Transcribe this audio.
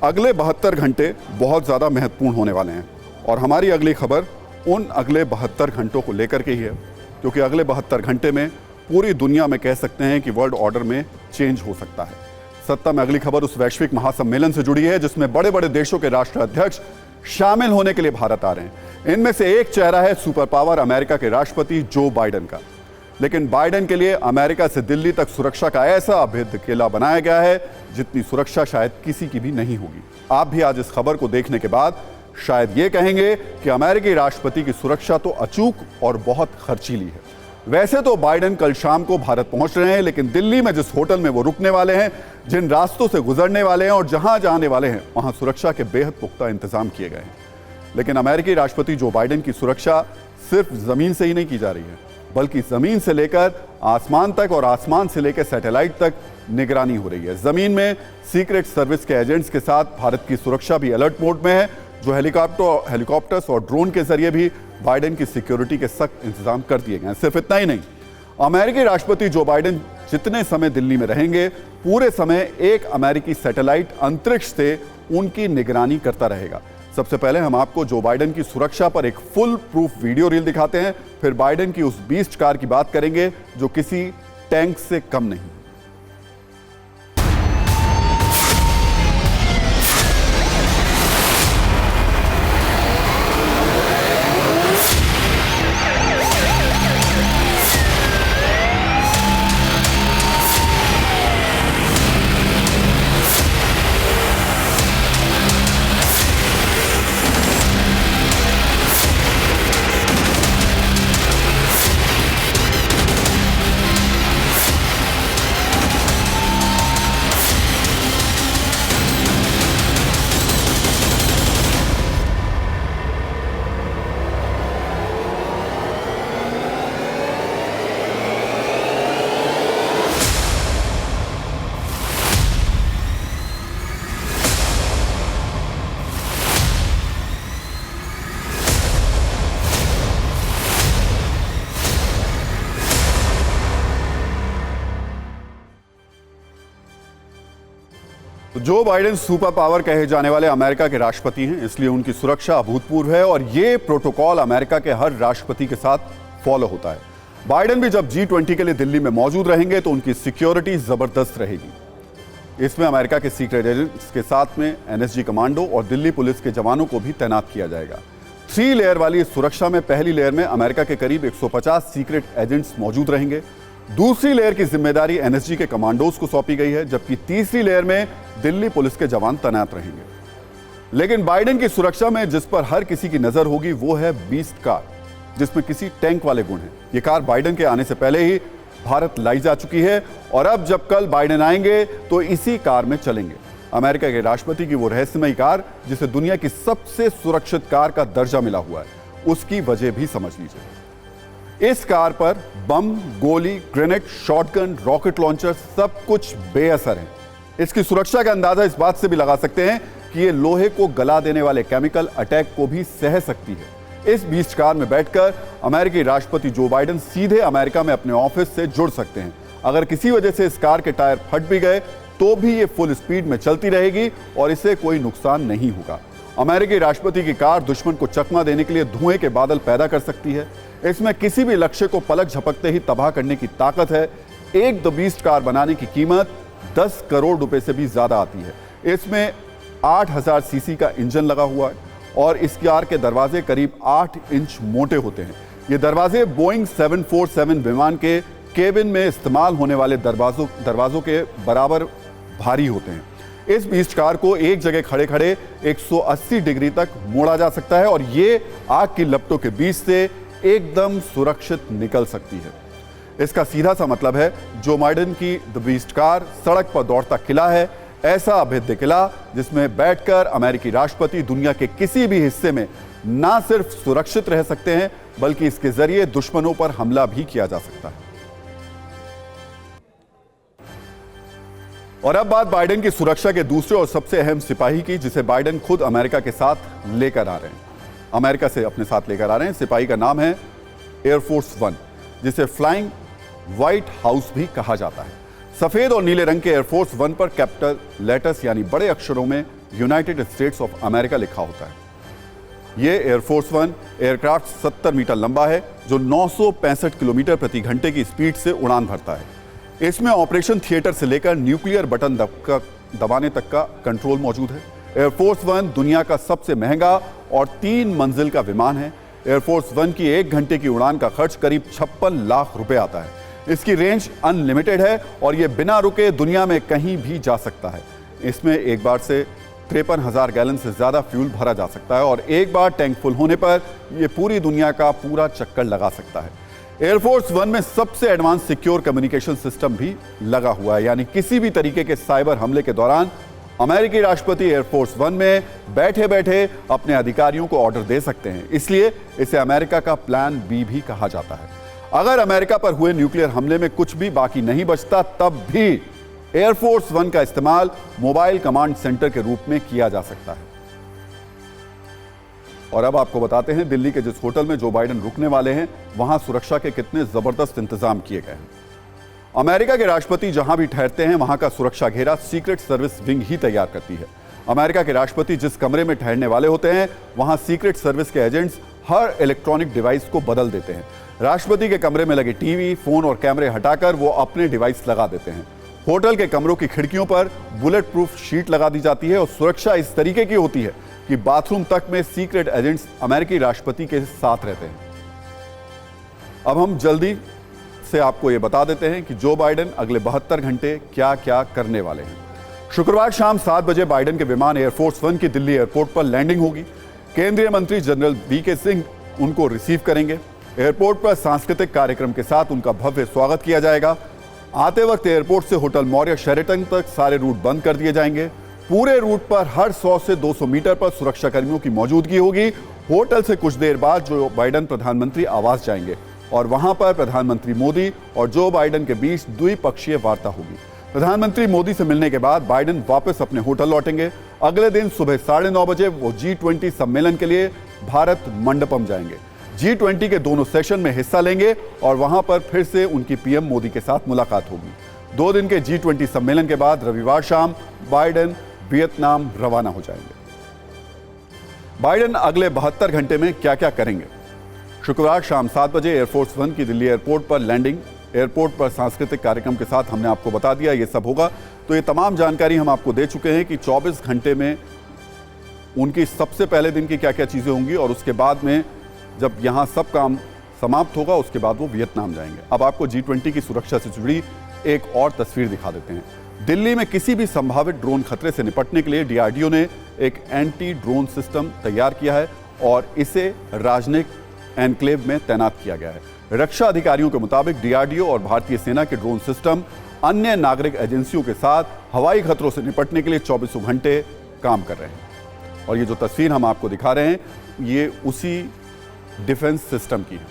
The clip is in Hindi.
अगले 72 घंटे बहुत ज़्यादा महत्वपूर्ण होने वाले हैं और हमारी अगली खबर उन अगले 72 घंटों को लेकर के ही है, क्योंकि अगले 72 घंटे में पूरी दुनिया में कह सकते हैं कि वर्ल्ड ऑर्डर में चेंज हो सकता है। सत्ता में अगली खबर उस वैश्विक महासम्मेलन से जुड़ी है जिसमें बड़े बड़े देशों के राष्ट्राध्यक्ष शामिल होने के लिए भारत आ रहे हैं। इनमें से एक चेहरा है सुपर पावर अमेरिका के राष्ट्रपति जो बाइडेन का। लेकिन बाइडेन के लिए अमेरिका से दिल्ली तक सुरक्षा का ऐसा अभेद्य किला बनाया गया है जितनी सुरक्षा शायद किसी की भी नहीं होगी। आप भी आज इस खबर को देखने के बाद शायद ये कहेंगे कि अमेरिकी राष्ट्रपति की सुरक्षा तो अचूक और बहुत खर्चीली है। वैसे तो बाइडेन कल शाम को भारत पहुंच रहे हैं, लेकिन दिल्ली में जिस होटल में वो रुकने वाले हैं, जिन रास्तों से गुजरने वाले हैं और जहां जाने वाले हैं, वहां सुरक्षा के बेहद पुख्ता इंतजाम किए गए हैं। लेकिन अमेरिकी राष्ट्रपति जो बाइडेन की सुरक्षा सिर्फ जमीन से ही नहीं की जा रही है, बल्कि जमीन से लेकर आसमान तक और आसमान से लेकर सैटेलाइट तक निगरानी हो रही है। जमीन में सीक्रेट सर्विस के एजेंट्स के साथ भारत की सुरक्षा भी अलर्ट मोड में है, जो हेलीकॉप्टर्स और ड्रोन के जरिए भी बाइडेन की सिक्योरिटी के सख्त इंतजाम कर दिए गए हैं। सिर्फ इतना ही नहीं, अमेरिकी राष्ट्रपति जो बाइडेन जितने समय दिल्ली में रहेंगे, पूरे समय एक अमेरिकी सैटेलाइट अंतरिक्ष से उनकी निगरानी करता रहेगा। सबसे पहले हम आपको जो बाइडेन की सुरक्षा पर एक फुल प्रूफ वीडियो रील दिखाते हैं, फिर बाइडेन की उस बीस्ट कार की बात करेंगे जो किसी टैंक से कम नहीं। जो बाइडेन सुपर पावर कहे जाने वाले अमेरिका के राष्ट्रपति हैं, इसलिए उनकी सुरक्षा अभूतपूर्व है और ये प्रोटोकॉल अमेरिका के हर राष्ट्रपति के साथ फॉलो होता है। बाइडेन भी जब G20 के लिए दिल्ली में मौजूद रहेंगे तो उनकी सिक्योरिटी जबरदस्त रहेगी। इसमें अमेरिका के सीक्रेट एजेंट्स के साथ में NSG कमांडो और दिल्ली पुलिस के जवानों को भी तैनात किया जाएगा। 3 लेयर वाली इस सुरक्षा में पहली लेयर में अमेरिका के करीब 150 सीक्रेट एजेंट्स मौजूद रहेंगे। दूसरी लेयर की जिम्मेदारी NSG के कमांडोज को सौंपी गई है, जबकि तीसरी लेयर में दिल्ली पुलिस के जवान तैनात रहेंगे। लेकिन बाइडेन की सुरक्षा में जिस पर हर किसी की नजर होगी वो है बीस्ट कार, जिसमें किसी टैंक वाले गुण हैं। ये कार बाइडेन के आने से पहले ही भारत लाई जा चुकी है और अब जब कल बाइडेन आएंगे तो इसी कार में चलेंगे। अमेरिका के राष्ट्रपति की वो रहस्यमयी कार जिसे दुनिया की सबसे सुरक्षित कार का दर्जा मिला हुआ है, उसकी वजह भी समझ लीजिए। इस कार पर बम, गोली, ग्रेनेड, शॉटगन, रॉकेट लॉन्चर सब कुछ बेअसर है। इसकी सुरक्षा का अंदाजा इस बात से भी लगा सकते हैं कि ये लोहे को गला देने वाले केमिकल अटैक को भी सह सकती है। इस बीस्ट कार में बैठकर अमेरिकी राष्ट्रपति जो बाइडेन सीधे अमेरिका में अपने ऑफिस से जुड़ सकते हैं। अगर किसी वजह से इस कार के टायर फट भी गए तो भी ये फुल स्पीड में चलती रहेगी और इसे कोई नुकसान नहीं होगा। अमेरिकी राष्ट्रपति की कार दुश्मन को चकमा देने के लिए धुएं के बादल पैदा कर सकती है। इसमें किसी भी लक्ष्य को पलक झपकते ही तबाह करने की ताकत है। एक द बीस्ट कार बनाने की कीमत 10 करोड़ रुपए से भी ज्यादा आती है। इसमें 8000 सीसी का इंजन लगा हुआ है और इस कार के दरवाजे करीब 8 इंच मोटे होते हैं। ये दरवाजे बोइंग 747 विमान के केबिन में इस्तेमाल होने वाले दरवाजों के बराबर भारी होते हैं। इस बीस्ट कार को एक जगह खड़े खड़े 180 डिग्री तक मोड़ा जा सकता है और ये आग की लपटों के बीच से एकदम सुरक्षित निकल सकती है। इसका सीधा सा मतलब है जो बाइडेन की द बीस्ट कार सड़क पर दौड़ता किला है, ऐसा अभेद्य किला जिसमें बैठकर अमेरिकी राष्ट्रपति दुनिया के किसी भी हिस्से में ना सिर्फ सुरक्षित रह सकते हैं बल्कि इसके जरिए दुश्मनों पर हमला भी किया जा सकता है। और अब बात बाइडेन की सुरक्षा के दूसरे और सबसे अहम सिपाही की, जिसे बाइडेन खुद अमेरिका के साथ लेकर आ रहे हैं। अमेरिका से अपने साथ लेकर आ रहे हैं। सिपाही का नाम है एयरफोर्स 1, जिसे फ्लाइंग व्हाइट हाउस भी कहा जाता है। सफेद और नीले रंग के एयरफोर्स 1 पर कैपिटल लेटर्स यानी बड़े अक्षरों में यूनाइटेड स्टेट्स ऑफ अमेरिका लिखा होता है। ये एयरफोर्स वन एयरक्राफ्ट 70 मीटर लंबा है, जो 965 किलोमीटर प्रति घंटे की स्पीड से उड़ान भरता है। इसमें ऑपरेशन थिएटर से लेकर न्यूक्लियर बटन दबाने तक का कंट्रोल मौजूद है। एयरफोर्स वन दुनिया का सबसे महंगा और 3 मंजिल का विमान है। एयरफोर्स वन की 1 घंटे की उड़ान का खर्च करीब 56 लाख रुपए आता है। इसकी रेंज अनलिमिटेड है और यह बिना रुके दुनिया में कहीं भी जा सकता है। इसमें एक बार से 53,000 गैलन से ज्यादा फ्यूल भरा जा सकता है और एक बार टैंक फुल होने पर यह पूरी दुनिया का पूरा चक्कर लगा सकता है। एयरफोर्स वन में सबसे एडवांस सिक्योर कम्युनिकेशन सिस्टम भी लगा हुआ है, यानी किसी भी तरीके के साइबर हमले के दौरान अमेरिकी राष्ट्रपति एयरफोर्स वन में बैठे बैठे अपने अधिकारियों को ऑर्डर दे सकते हैं। इसलिए इसे अमेरिका का प्लान बी भी कहा जाता है। अगर अमेरिका पर हुए न्यूक्लियर हमले में कुछ भी बाकी नहीं बचता, तब भी एयरफोर्स वन का इस्तेमाल मोबाइल कमांड सेंटर के रूप में किया जा सकता है। और अब आपको बताते हैं दिल्ली के जिस होटल में जो बाइडेन रुकने वाले हैं, वहां सुरक्षा के कितने जबरदस्त इंतजाम किए गए हैं। अमेरिका के राष्ट्रपति जहां भी ठहरते हैं, वहां का सुरक्षा घेरा सीक्रेट सर्विस विंग ही तैयार करती है। अमेरिका के राष्ट्रपति जिस कमरे में ठहरने वाले होते हैं, वहां सीक्रेट सर्विस के एजेंट्स हर इलेक्ट्रॉनिक डिवाइस को बदल देते हैं। राष्ट्रपति के कमरे में लगे टीवी, फोन और कैमरे हटाकर वो अपने डिवाइस लगा देते हैं। होटल के कमरों की खिड़कियों पर बुलेट प्रूफ शीट लगा दी जाती है और सुरक्षा इस तरीके की होती है कि बाथरूम तक में सीक्रेट एजेंट्स अमेरिकी राष्ट्रपति के साथ रहते हैं। अब हम जल्दी से आपको यह बता देते हैं कि जो बाइडेन अगले 72 घंटे क्या क्या करने वाले हैं। शुक्रवार शाम 7 बजे बाइडेन के विमान एयरफोर्स वन की दिल्ली एयरपोर्ट पर लैंडिंग होगी। केंद्रीय मंत्री जनरल वीके सिंह उनको रिसीव करेंगे। एयरपोर्ट पर सांस्कृतिक कार्यक्रम के साथ उनका भव्य स्वागत किया जाएगा। आते वक्त एयरपोर्ट से होटल मौर्य शेरेटन तक सारे रूट बंद कर दिए जाएंगे। पूरे रूट पर हर 100 से 200 मीटर पर सुरक्षा कर्मियों की मौजूदगी होगी। होटल से कुछ देर बाद जो बाइडेन प्रधानमंत्री आवास जाएंगे और वहां पर प्रधानमंत्री मोदी और जो बाइडेन के बीच द्विपक्षीय वार्ता होगी। प्रधानमंत्री मोदी से मिलने के बाद बाइडेन वापस अपने होटल लौटेंगे। अगले दिन सुबह 9:30 बजे वो G20 सम्मेलन के लिए भारत मंडपम जाएंगे। G20 के दोनों सेशन में हिस्सा लेंगे और वहां पर फिर से उनकी पीएम मोदी के साथ मुलाकात होगी। 2 दिन के G20 सम्मेलन के बाद रविवार शाम बाइडेन वियतनाम रवाना हो जाएंगे। बाइडेन अगले 72 घंटे में क्या क्या करेंगे? शुक्रवार शाम 7 बजे एयरफोर्स वन की दिल्ली एयरपोर्ट पर लैंडिंग। एयरपोर्ट पर सांस्कृतिक कार्यक्रम के साथ हमने आपको बता दिया ये सब होगा। तो ये तमाम जानकारी हम आपको दे चुके हैं कि 24 घंटे में उनकी सबसे पहले दिन की क्या क्या चीजें होंगी और उसके बाद में जब यहां सब काम समाप्त होगा उसके बाद वो वियतनाम जाएंगे। अब आपको G20 की सुरक्षा से जुड़ी एक और तस्वीर दिखा देते हैं। दिल्ली में किसी भी संभावित ड्रोन खतरे से निपटने के लिए DRDO ने एक एंटी ड्रोन सिस्टम तैयार किया है और इसे राजनिक एनक्लेव में तैनात किया गया है। रक्षा अधिकारियों के मुताबिक DRDO और भारतीय सेना के ड्रोन सिस्टम अन्य नागरिक एजेंसियों के साथ हवाई खतरों से निपटने के लिए 24 घंटे काम कर रहे हैं। और ये जो तस्वीर हम आपको दिखा रहे हैं, ये उसी डिफेंस सिस्टम की है।